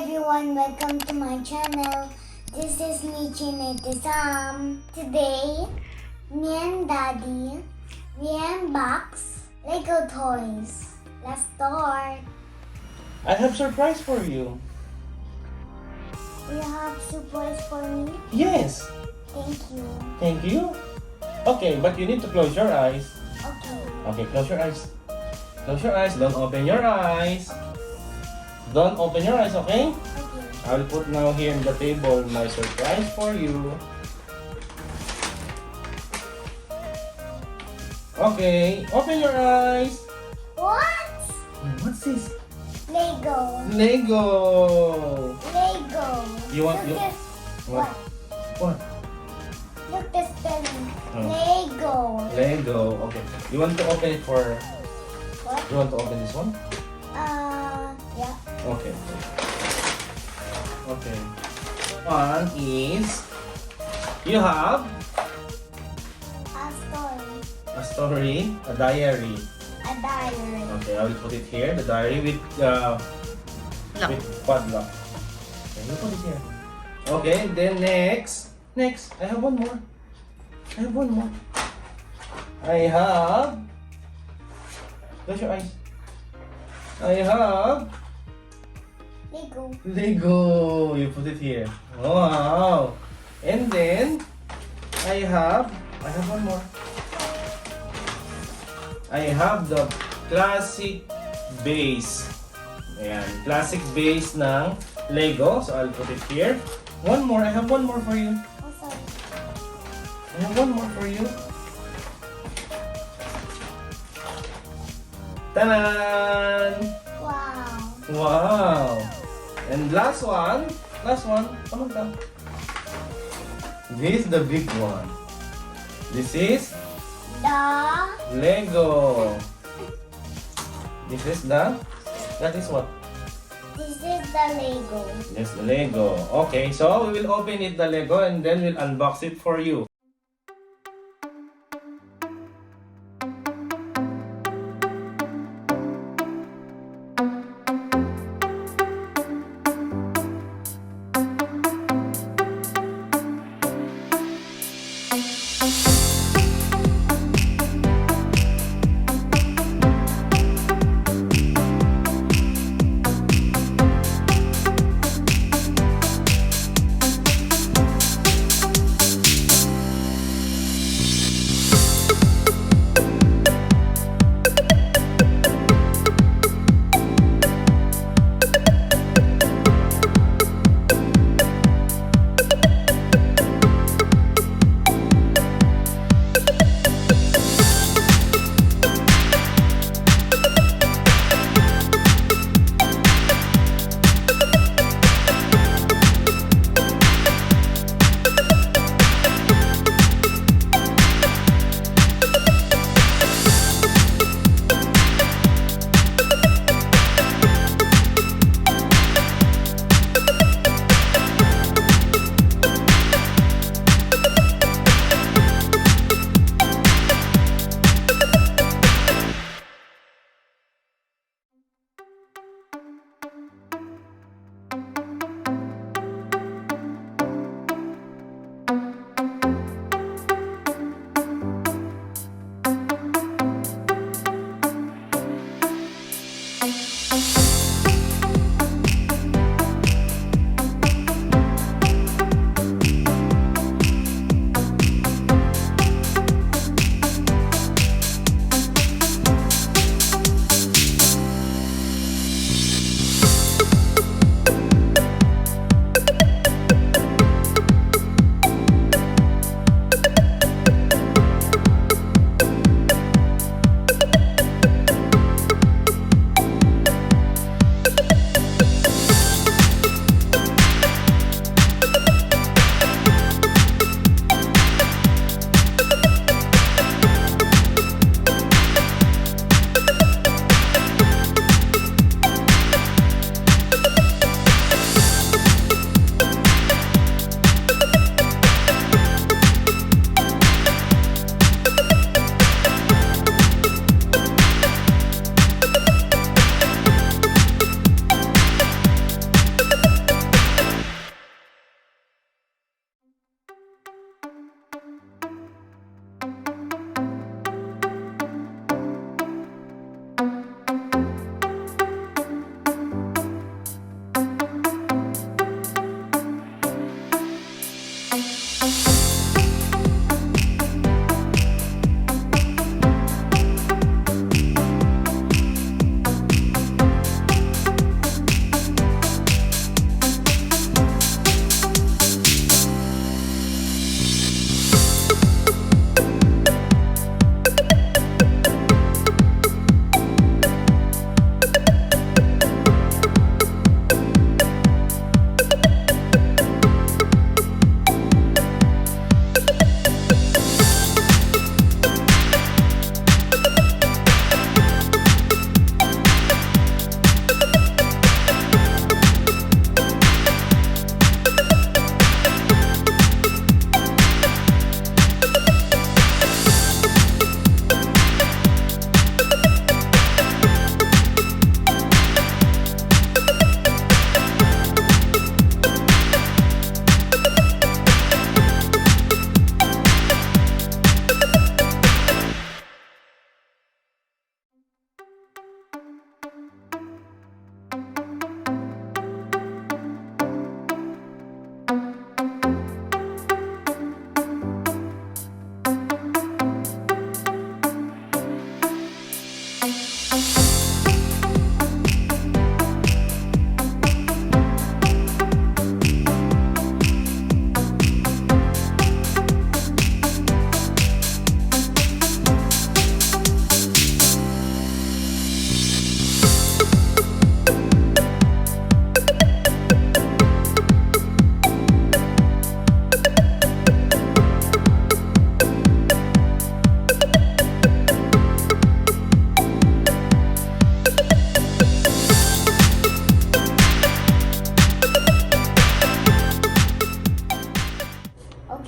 everyone, welcome to my channel. This is me, Chinita Sam. Today, me and Daddy, we unbox Lego toys. Let's start. I have surprise for you. You have surprise for me? Yes. Thank you. Thank you. Okay, but you need to close your eyes. Okay. Okay, close your eyes. Close your eyes. Don't open your eyes. Don't open your eyes, okay? Okay. I'll put now here in the table my surprise for you. Okay, open your eyes. What? What's this? Lego. Lego. Lego. You want Look you? this. What? What? Look this spelling. Oh. Lego. Lego. Okay. You want to open it for? What? You want to open this one? Yeah. Okay. Okay. One is you have A story. a story, a diary. A diary. Okay, I will put it here. The diary with padlock. Okay, you put it here. Okay, then next. I have one more. I have. Close your eyes. I have Lego. Lego. You put it here. Wow. And then I have one more. I have the classic base. Ayan, classic base ng Lego. So I'll put it here. One more. I have one more for you. Oh, sorry. I have one more for you. Ta-da! Wow. Wow! And last one. Come on down. This is the big one. This is The Lego. This is the. That is what? This is the Lego. Yes, the Lego. Okay, so we will open it the Lego and then we'll unbox it for you.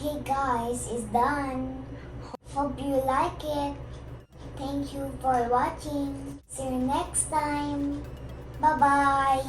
Okay guys, it's done. Hope you like it. Thank you for watching. See you next time. Bye-bye.